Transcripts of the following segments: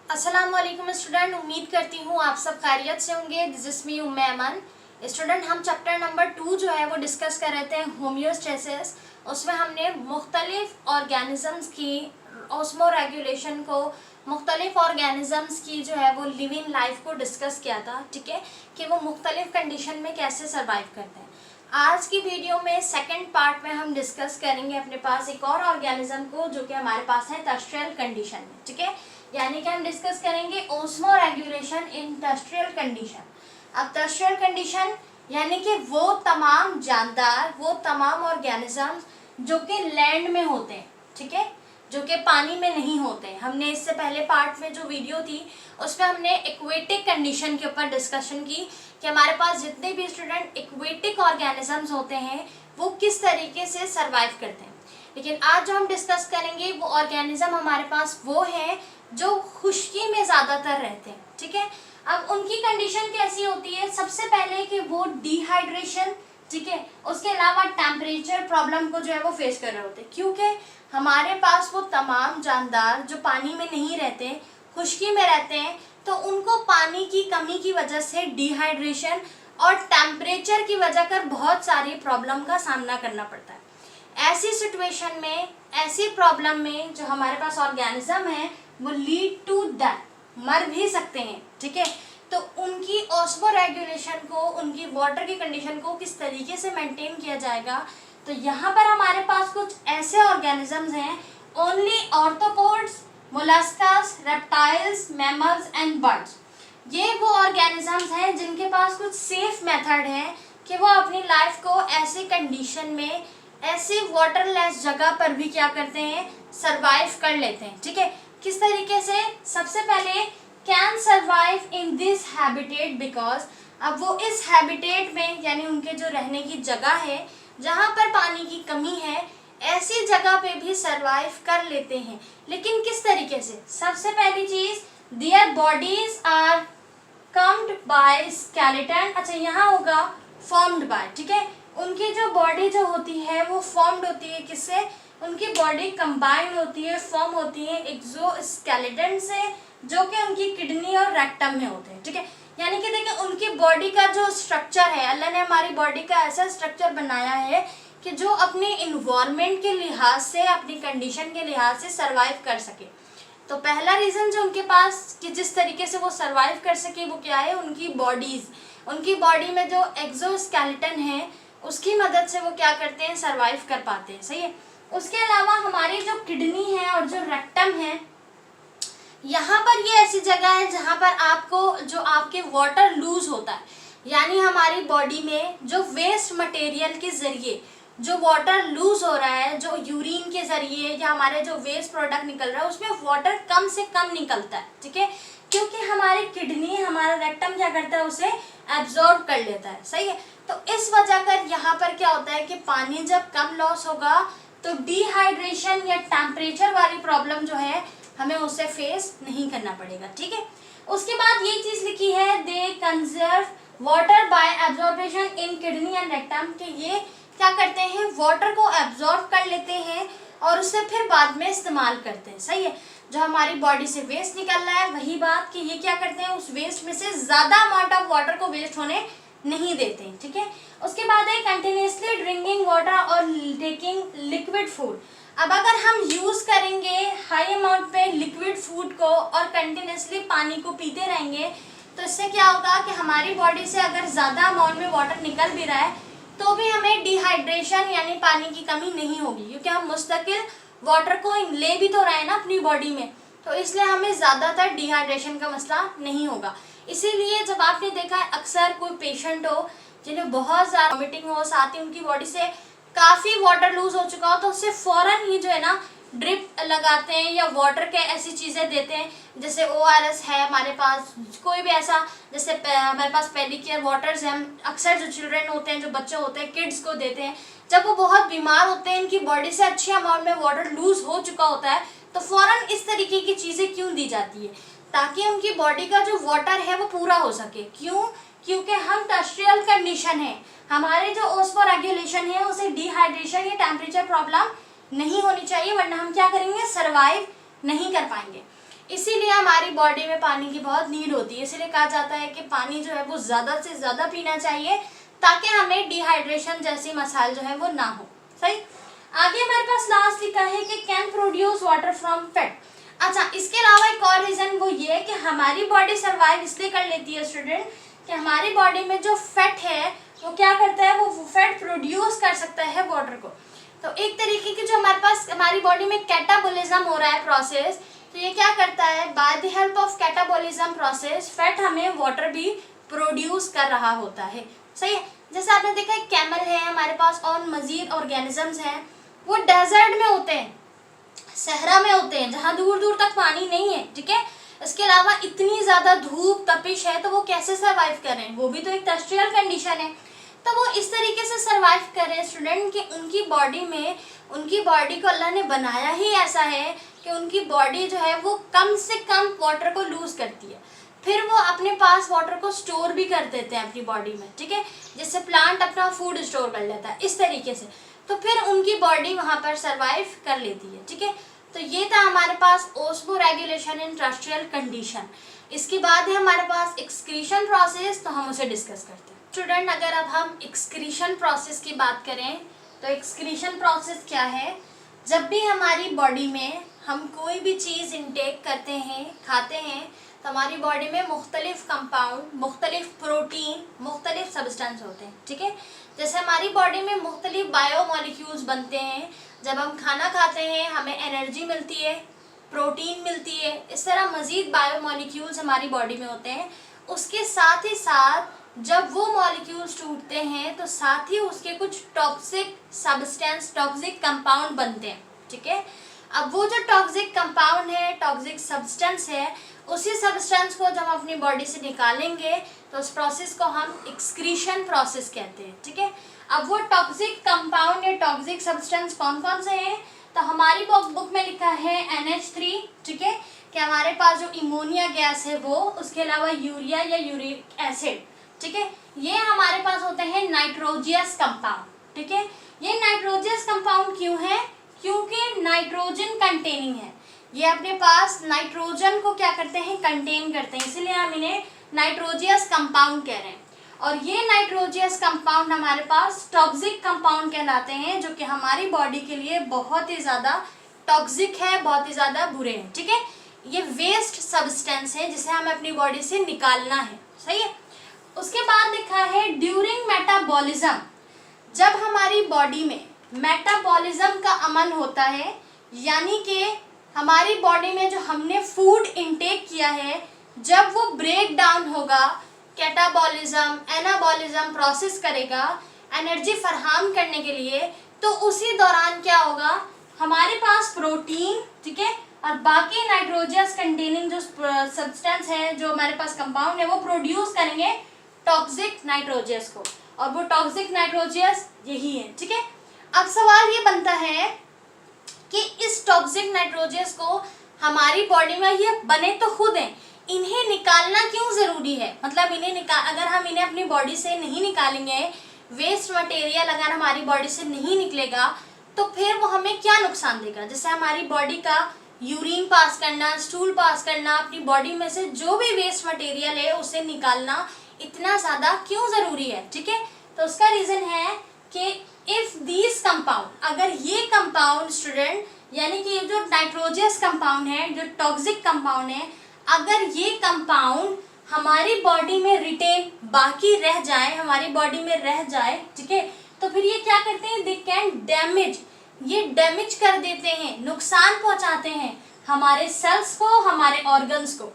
अस्सलाम वालेकुम स्टूडेंट, उम्मीद करती हूँ आप सब खैरियत से होंगे। This is me Umme Aman. Student, हम चैप्टर नंबर 2 जो है वो डिस्कस कर रहे थे होम्योस्टेसिस। उसमें हमने मुख्तलिफ ऑर्गेनिजम्स की ऑस्मो रेगुलेशन को, मुख्तलिफ ऑर्गेनिजम्स की जो है वो लिविंग लाइफ को डिस्कस किया था। ठीक है, कि वो मुख्तलिफ कंडीशन में कैसे सर्वाइव करते हैं। आज की वीडियो में सेकेंड पार्ट में हम डिस्कस करेंगे अपने पास एक और ऑर्गेनिज्म को जो कि हमारे पास है टर्स्ट्रियल कंडीशन में। ठीक है, यानी कि हम डिस्कस करेंगे ओस्मो रेगुलेशन इन टर्स्ट्रियल कंडीशन। अब टर्स्ट्रियल कंडीशन यानी कि वो तमाम जानदार, वो तमाम ऑर्गेनिजम्स जो कि लैंड में होते हैं, ठीक है, जो कि पानी में नहीं होते। हमने इससे पहले पार्ट में जो वीडियो थी उसमें हमने एक्वेटिक कंडीशन के ऊपर डिस्कशन की कि हमारे पास जितने भी स्टूडेंट एक्वेटिक ऑर्गेनिजम्स होते हैं वो किस तरीके से सर्वाइव करते हैं। लेकिन आज जो हम डिस्कस करेंगे वो ऑर्गेनिज्म हमारे पास वो है जो खुश्की में ज़्यादातर रहते हैं। ठीक है, अब उनकी कंडीशन कैसी होती है? सबसे पहले कि वो डिहाइड्रेशन, ठीक है, उसके अलावा टेम्परेचर प्रॉब्लम को जो है वो फेस कर रहे होते हैं, क्योंकि हमारे पास वो तमाम जानदार जो पानी में नहीं रहते, खुश्की में रहते हैं, तो उनको पानी की कमी की वजह से डिहाइड्रेशन और टेम्परेचर की वजह कर बहुत सारी प्रॉब्लम का सामना करना पड़ता है। ऐसी सिचुएशन में, ऐसी प्रॉब्लम में जो हमारे पास ऑर्गेनिज्म है वो लीड टू डेथ, मर भी सकते हैं। ठीक है, तो उनकी ऑस्मो रेगुलेशन को, उनकी वाटर की कंडीशन को किस तरीके से मेंटेन किया जाएगा, तो यहाँ पर हमारे पास कुछ ऐसे ऑर्गेनिजम्स हैं, only arthropods, molluscs, reptiles, mammals and birds. ये वो ऑर्गेनिजम्स हैं जिनके पास कुछ सेफ मेथड है कि वो अपनी लाइफ को ऐसी कंडीशन में, ऐसी वाटरलेस जगह पर भी क्या करते हैं, सरवाइव कर लेते हैं। ठीक है, किस तरीके से? सबसे पहले can survive in this habitat because, अब वो इस हैबिटेट में यानी उनके जो रहने की जगह है जहाँ पर पानी की कमी है, ऐसी जगह पे भी सरवाइव कर लेते हैं। लेकिन किस तरीके से? सबसे पहली चीज, their bodies are combed by skeleton. अच्छा, यहाँ होगा फॉर्म्ड बाय। ठीक है, उनकी जो बॉडी जो होती है वो फॉर्म्ड होती है किससे? उनकी बॉडी कंबाइन होती है, फॉर्म होती है एक्सोस्केलेटन से, जो कि उनकी किडनी और रेक्टम में होते हैं। ठीक है, यानी कि देखिए उनकी बॉडी का जो स्ट्रक्चर है, अल्लाह ने हमारी बॉडी का ऐसा स्ट्रक्चर बनाया है कि जो अपने इन्वायरमेंट के लिहाज से, अपनी कंडीशन के लिहाज से सर्वाइव कर सके। तो पहला रीज़न जो उनके पास कि जिस तरीके से वो सर्वाइव कर सके वो क्या है? उनकी बॉडीज़, उनकी बॉडी में जो एक्सोस्केलेटन है उसकी मदद से वो क्या करते हैं, सर्वाइव कर पाते हैं। सही है, उसके अलावा हमारी जो किडनी है और जो रेक्टम है, यहाँ पर ये ऐसी जगह है जहाँ पर आपको जो आपके वाटर लूज होता है, यानी हमारी बॉडी में जो वेस्ट मटेरियल के ज़रिए जो वाटर लूज हो रहा है, जो यूरिन के ज़रिए या हमारे जो वेस्ट प्रोडक्ट निकल रहा है उसमें वाटर कम से कम निकलता है। ठीक है, क्योंकि हमारी किडनी, हमारा रेक्टम क्या करता है, उसे एब्जॉर्ब कर लेता है। सही है, तो इस वजह कर यहाँ पर क्या होता है कि पानी जब कम लॉस होगा तो डिहाइड्रेशन या टेम्परेचर वाली प्रॉब्लम जो है हमें उसे फेस नहीं करना पड़ेगा। ठीक है, उसके बाद ये चीज़ लिखी है, they conserve water by absorption in kidney and rectum, कि ये क्या करते हैं, वाटर को एब्जॉर्ब कर लेते हैं और उसे फिर बाद में इस्तेमाल करते हैं। सही है, जो हमारी बॉडी से वेस्ट निकल रहा है वही बात कि ये क्या करते हैं, उस वेस्ट में से ज़्यादा अमाउंट ऑफ वाटर को वेस्ट होने नहीं देते हैं। ठीक है, उसके बाद है कंटिन्यूसली ड्रिंकिंग वाटर और टेकिंग लिक्विड फूड। अब अगर हम यूज़ करेंगे हाई अमाउंट पे लिक्विड फूड को और कंटिन्यूसली पानी को पीते रहेंगे तो इससे क्या होगा कि हमारी बॉडी से अगर ज़्यादा अमाउंट में वाटर निकल भी रहा है तो भी हमें डिहाइड्रेशन यानी पानी की कमी नहीं होगी, क्योंकि हम मुस्तकिल वाटर को ले भी तो रहे हैं ना अपनी बॉडी में, तो इसलिए हमें ज़्यादातर डिहाइड्रेशन का मसला नहीं होगा। इसीलिए जब आपने देखा है अक्सर कोई पेशेंट हो जिन्हें बहुत ज़्यादा वॉमिटिंग हो, साथ ही उनकी बॉडी से काफ़ी वाटर लूज हो चुका हो, तो उससे फ़ौरन ही जो है ना ड्रिप लगाते हैं या वाटर के ऐसी चीज़ें देते हैं, जैसे ORS है हमारे पास, कोई भी ऐसा, जैसे हमारे पास पेडिकेयर वाटर्स हैं, हम अक्सर जो चिल्ड्रन होते हैं, जो बच्चे होते हैं, किड्स को देते हैं जब वो बहुत बीमार होते हैं, इनकी बॉडी से अच्छे अमाउंट में वाटर लूज हो चुका होता है, तो फ़ौरन इस तरीके की चीज़ें क्यों दी जाती है? ताकि उनकी बॉडी का जो वाटर है वो पूरा हो सके। क्यों? क्योंकि हम टर्स्ट्रियल कंडीशन है, हमारे जो ओस्मो रेगुलेशन है उसे डिहाइड्रेशन या टेम्परेचर प्रॉब्लम नहीं होनी चाहिए, वरना हम क्या करेंगे, सर्वाइव नहीं कर पाएंगे। इसीलिए हमारी बॉडी में पानी की बहुत नीड होती है। इसीलिए कहा जाता है कि पानी जो है वो ज़्यादा से ज़्यादा पीना चाहिए ताकि हमें डिहाइड्रेशन जैसी मसाइल जो है वो ना हो। सही। आगे हमारे पास लास्ट लिखा है कि can produce water from fat. अच्छा, इसके अलावा एक और रीज़न वो ये है कि हमारी बॉडी सर्वाइव इसलिए कर लेती है स्टूडेंट कि हमारी बॉडी में जो फैट है वो क्या करता है, वो फैट प्रोड्यूस कर सकता है वाटर को। तो एक तरीके की जो हमारे पास हमारी बॉडी में कैटाबॉलिज्म हो रहा है प्रोसेस, तो ये क्या करता है, by the help of catabolism process fat हमें वाटर भी प्रोड्यूस कर रहा होता है। सही है। जैसे आपने देखा है कैमल है हमारे पास और मजीद ऑर्गेनिजम्स हैं, वो डेजर्ट में होते हैं, सहरा में होते हैं जहाँ दूर दूर तक पानी नहीं है। ठीक है। इसके अलावा इतनी ज़्यादा धूप तपिश है तो वो कैसे सर्वाइव कर रहे हैं, वो भी तो एक टेरेस्ट्रियल कंडीशन है। तो वो इस तरीके से सर्वाइव कर रहे हैं स्टूडेंट कि उनकी बॉडी में, उनकी बॉडी को अल्लाह ने बनाया ही ऐसा है कि उनकी बॉडी जो है वो कम से कम वाटर को लूज करती है, फिर वो अपने पास वाटर को स्टोर भी कर देते हैं अपनी बॉडी में। ठीक है। जिससे प्लांट अपना फूड स्टोर कर लेता है इस तरीके से, तो फिर उनकी बॉडी वहाँ पर सर्वाइव कर लेती है। ठीक है। तो ये था हमारे पास osmoregulation in terrestrial condition. इसके बाद है हमारे पास एक्सक्रीशन प्रोसेस, तो हम उसे डिस्कस करते हैं। स्टूडेंट, अगर अब हम एक्सक्रीशन प्रोसेस की बात करें तो एक्सक्रीशन प्रोसेस क्या है, जब भी हमारी बॉडी में हम कोई भी चीज़ इनटेक करते हैं, खाते हैं, तो हमारी बॉडी में मुख्तलिफ कंपाउंड, मुख्तलिफ प्रोटीन, मुख्तलिफ सब्सटेंस होते हैं। ठीक है। जैसे हमारी बॉडी में मुख्तलिफ बायोमोलिक्यूल्स बनते हैं, जब हम खाना खाते हैं हमें एनर्जी मिलती है, प्रोटीन मिलती है, इस तरह मज़ीद बायोमोलिक्यूल्स हमारी बॉडी में होते हैं। उसके साथ ही साथ जब वो मॉलिक्यूल्स टूटते हैं तो साथ ही उसके कुछ टॉक्सिक सब्सटेंस, टॉक्सिक कंपाउंड बनते हैं। ठीक है। अब वो जो टॉक्सिक कंपाउंड है, टॉक्सिक सब्सटेंस है, उसी सब्सटेंस को जब हम अपनी बॉडी से निकालेंगे तो उस प्रोसेस को हम एक्सक्रीशन प्रोसेस कहते हैं। ठीक है। अब वो टॉक्सिक कंपाउंड या टॉक्सिक सब्सटेंस कौन कौन से हैं, तो हमारी बुक में लिखा है NH3। ठीक है। कि हमारे पास जो इमोनिया गैस है वो, उसके अलावा यूरिया या यूरिक एसिड। ठीक है। ये हमारे पास होते हैं नाइट्रोजियस कंपाउंड। ठीक है। ये नाइट्रोजियस कंपाउंड क्यों है, क्योंकि नाइट्रोजन कंटेनिंग है, ये अपने पास नाइट्रोजन को क्या करते हैं, कंटेन करते हैं, इसलिए हम इन्हें नाइट्रोजियस कंपाउंड कह रहे हैं। और ये नाइट्रोजियस कंपाउंड हमारे पास टॉक्सिक कंपाउंड कहलाते हैं, जो कि हमारी बॉडी के लिए बहुत ही ज़्यादा टॉक्सिक है, बहुत ही ज़्यादा बुरे हैं। ठीक है। ये वेस्ट सब्सटेंस है जिसे हमें अपनी बॉडी से निकालना है। सही है। उसके बाद लिखा है ड्यूरिंग मेटाबॉलिज्म, जब हमारी बॉडी में मेटाबॉलिज्म का अमल होता है, यानी कि हमारी बॉडी में जो हमने फूड इनटेक किया है, जब वो ब्रेक डाउन होगा, कैटाबॉलिज्म, एनाबॉलिज्म प्रोसेस करेगा एनर्जी फराहम करने के लिए, तो उसी दौरान क्या होगा, हमारे पास प्रोटीन, ठीक है, और बाकी नाइट्रोजियस कंटेनिंग जो सब्सटेंस है, जो हमारे पास कंपाउंड है, वो प्रोड्यूस करेंगे टॉक्सिक नाइट्रोजियस को, और वो टॉक्सिक नाइट्रोजियस यही है। ठीक है। अब सवाल ये बनता है कि इस टॉक्सिक नाइट्रोजियस को हमारी बॉडी में ये बने तो खुद हैं, इन्हें निकालना क्यों ज़रूरी है, मतलब अगर हम इन्हें अपनी बॉडी से नहीं निकालेंगे, वेस्ट मटेरियल अगर हमारी बॉडी से नहीं निकलेगा, तो फिर वो हमें क्या नुकसान देगा। जैसे हमारी बॉडी का यूरिन पास करना, स्टूल पास करना, अपनी बॉडी में से जो भी वेस्ट मटेरियल है उसे निकालना इतना ज़्यादा क्यों ज़रूरी है। ठीक है। तो उसका रीज़न है कि इफ़ दीज कंपाउंड, अगर ये कंपाउंड स्टूडेंट, यानी कि ये जो नाइट्रोजियस कंपाउंड है, जो टॉक्सिक कंपाउंड है, अगर ये कंपाउंड हमारी बॉडी में रिटेन बाकी रह जाए, हमारी बॉडी में रह जाए, ठीक है, तो फिर ये क्या करते हैं, दे कैन डैमेज, ये डैमेज कर देते हैं, नुकसान पहुंचाते हैं हमारे सेल्स को, हमारे ऑर्गन्स को।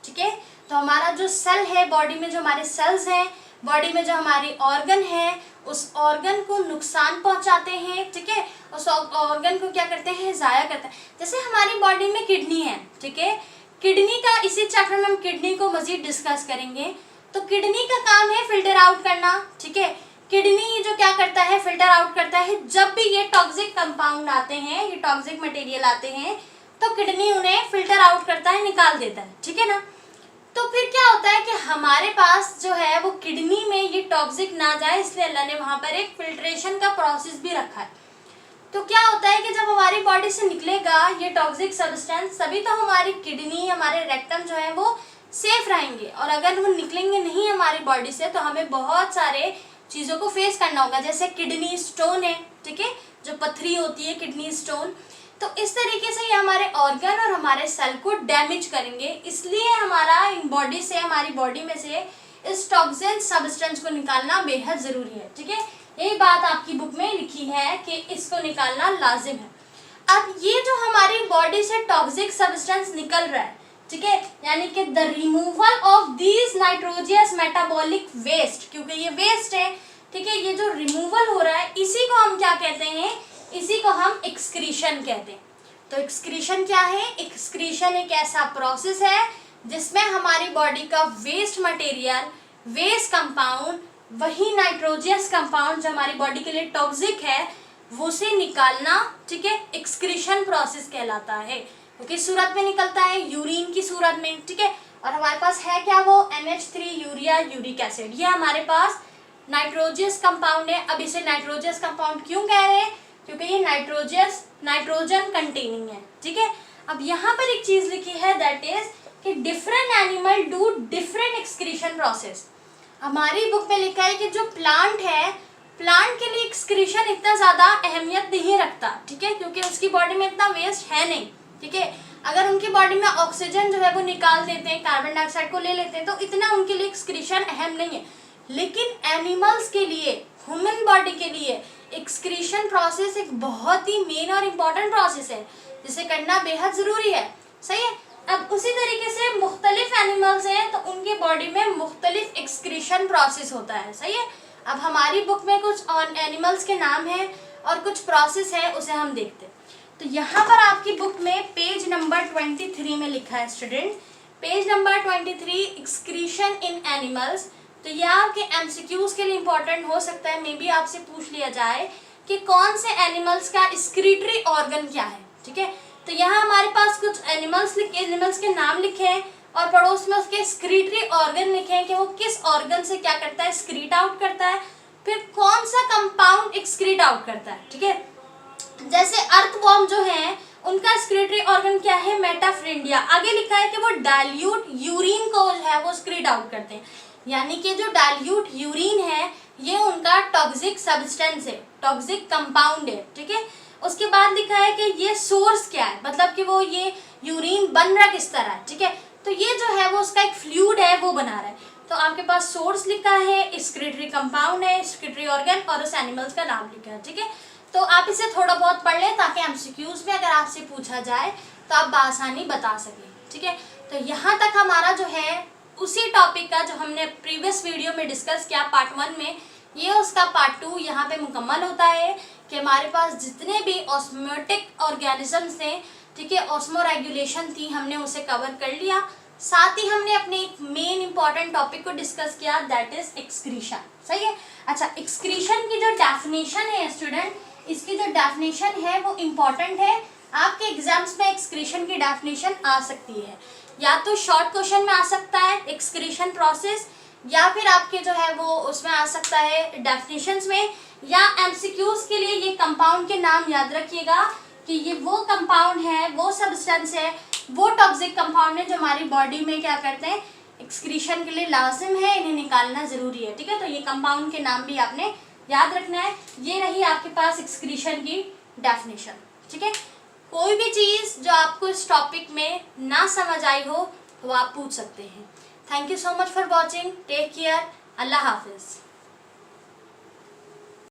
ठीक है। तो हमारा जो सेल है बॉडी में, जो हमारे सेल्स हैं बॉडी में, जो हमारी ऑर्गन है, उस ऑर्गन को नुकसान पहुंचाते हैं। ठीक है। उस ऑर्गन को क्या करते हैं, ज़ाया करते हैं। जैसे हमारी बॉडी में किडनी है, ठीक है, किडनी का इसी चैप्टर में हम किडनी को मज़ीद डिस्कस करेंगे। तो किडनी का काम है फिल्टर आउट करना। ठीक है। किडनी जो क्या करता है, फिल्टर आउट करता है। जब भी ये टॉक्सिक कंपाउंड आते हैं, ये टॉक्सिक मटेरियल आते हैं, तो किडनी उन्हें फिल्टर आउट करता है, निकाल देता है। ठीक है ना। तो फिर क्या होता है कि हमारे पास जो है वो किडनी में ये टॉक्सिक ना जाए, इसलिए अल्लाह ने वहाँ पर एक फिल्ट्रेशन का प्रोसेस भी रखा है। तो क्या होता है कि जब हमारी बॉडी से निकलेगा ये टॉक्सिक सब्सटेंस, तभी तो हमारी किडनी, हमारे रेक्टम जो है वो सेफ रहेंगे। और अगर वो निकलेंगे नहीं हमारी बॉडी से तो हमें बहुत सारे चीज़ों को फेस करना होगा, जैसे किडनी स्टोन है, ठीक है, जो पथरी होती है किडनी स्टोन। तो इस तरीके से ये हमारे ऑर्गन और हमारे सेल को डैमेज करेंगे, इसलिए हमारा इन बॉडी से, हमारी बॉडी में से इस टॉक्सिक सब्सटेंस को निकालना बेहद ज़रूरी है, ठीक है। यही बात आपकी बुक में लिखी है कि इसको निकालना लाजिम है। अब ये जो हमारी बॉडी से टॉक्सिक सब्सटेंस निकल रहा है, ठीक है, यानी कि the removal of these nitrogenous metabolic waste, क्योंकि ये वेस्ट है, ठीक है, ये जो रिमूवल हो रहा है इसी को हम क्या कहते हैं, इसी को हम एक्सक्रीशन कहते हैं। तो एक्सक्रीशन क्या है? एक्सक्रीशन एक ऐसा प्रोसेस है जिसमें हमारी बॉडी का वेस्ट मटेरियल, वेस्ट कंपाउंड, वही नाइट्रोजियस कंपाउंड जो हमारी बॉडी के लिए टॉक्सिक है वो से निकालना, ठीक है, एक्सक्रीशन प्रोसेस कहलाता है। तो किस सूरत में निकलता है? यूरिन की सूरत में, ठीक है। और हमारे पास है क्या वो? NH3 urea uric acid. ये हमारे पास नाइट्रोजियस कंपाउंड है। अब इसे नाइट्रोजियस कंपाउंड क्यों कह रहे हैं? क्योंकि ये नाइट्रोजन कंटेनिंग है, ठीक है। अब यहाँ पर एक चीज लिखी है, दैट इज कि different animal do different excretion process. हमारी बुक में लिखा है कि जो प्लांट है, प्लांट के लिए एक्सक्रीशन इतना ज्यादा अहमियत नहीं रखता, ठीक है, क्योंकि उसकी बॉडी में इतना वेस्ट है नहीं, ठीक है। अगर उनकी बॉडी में ऑक्सीजन जो है वो निकाल देते हैं, कार्बन डाइऑक्साइड को ले लेते हैं, तो इतना उनके लिए एक्सक्रीशन अहम नहीं है। लेकिन एनिमल्स के लिए, ह्यूमन बॉडी के लिए एक्सक्रीशन प्रोसेस एक बहुत ही मेन और इम्पॉर्टेंट प्रोसेस है, जिसे करना बेहद ज़रूरी है, सही है। अब उसी तरीके से मुख्तलिफ एनिमल्स हैं तो उनके बॉडी में मुख्तलिफ एक्सक्रीशन प्रोसेस होता है, सही है। अब हमारी बुक में कुछ और एनिमल्स के नाम हैं और कुछ प्रोसेस है, उसे हम देखते हैं। तो यहाँ पर आपकी बुक में पेज नंबर 23 में लिखा है स्टूडेंट, पेज नंबर 23, एक्सक्रीशन इन एनिमल्स। तो यह आपके MCQs के लिए इम्पोर्टेंट हो सकता है, मे बी आपसे पूछ लिया जाए कि कौन से एनिमल्स का एक्सक्रीटरी ऑर्गन क्या है, ठीक है। तो यहाँ हमारे पास कुछ एनिमल्स के नाम लिखे हैं और पड़ोस में उसके एक्सक्रीटरी ऑर्गन लिखे हैं कि वो किस ऑर्गन से क्या करता है, एक्सक्रीट आउट करता है, फिर कौन सा कंपाउंड एक्सक्रीट आउट करता है, ठीक है। जैसे अर्थवॉर्म जो है उनका एक्सक्रीटरी ऑर्गन क्या है, मेटाफ्रेंडिया। आगे लिखा है कि वो डाइल्यूट यूरिन को जो है वो एक्सक्रीट आउट करते हैं, यानी कि जो डाइल्यूट यूरिन है ये उनका टॉक्सिक सब्सटेंस है, टॉक्सिक कंपाउंड है, ठीक है। उसके बाद लिखा है कि ये सोर्स क्या है, मतलब कि वो ये यूरिन बन रहा किस तरह है, ठीक है। तो ये जो है वो उसका एक फ्लूइड है वो बना रहा है। तो आपके पास सोर्स लिखा है, एक्सक्रीटरी कंपाउंड है, एक्सक्रीटरी ऑर्गन और उस एनिमल्स का नाम लिखा है, ठीक है। तो आप इसे थोड़ा बहुत पढ़ लें ताकि MCQs में अगर आपसे पूछा जाए तो आप बआसानी बता सकें, ठीक है। तो यहाँ तक हमारा जो है उसी टॉपिक का जो हमने प्रीवियस वीडियो में डिस्कस किया पार्ट 1 में, ये उसका पार्ट 2 यहाँ पे मुकम्मल होता है कि हमारे पास जितने भी ऑस्मोटिक ऑर्गेनिजम्स थे, ठीक है, ऑस्मो रेगुलेशन थी, हमने उसे कवर कर लिया। साथ ही हमने अपने एक मेन इंपॉर्टेंट टॉपिक को डिस्कस किया, दैट इज एक्सक्रीशन, सही है। अच्छा, एक्सक्रीशन की जो डेफिनेशन है स्टूडेंट, इसकी जो डेफिनेशन है वो इम्पॉर्टेंट है। आपके एग्जाम्स में एक्सक्रीशन की डेफिनेशन आ सकती है, या तो शॉर्ट क्वेश्चन में आ सकता है एक्सक्रीशन प्रोसेस, या फिर आपके जो है वो उसमें आ सकता है डेफिनेशंस में, या MCQs के लिए ये कंपाउंड के नाम याद रखिएगा कि ये वो कंपाउंड है, वो सब्सटेंस है, वो टॉक्सिक कंपाउंड है जो हमारी बॉडी में क्या करते हैं, एक्सक्रीशन के लिए लाजिम है, इन्हें निकालना ज़रूरी है, ठीक है। तो ये कंपाउंड के नाम भी आपने याद रखना है। ये रही आपके पास एक्सक्रीशन की डेफिनेशन, ठीक है। कोई भी चीज़ जो आपको इस टॉपिक में ना समझ आई हो वो आप पूछ सकते हैं। Thank you so much for watching, take care, अल्लाह हाफिज़।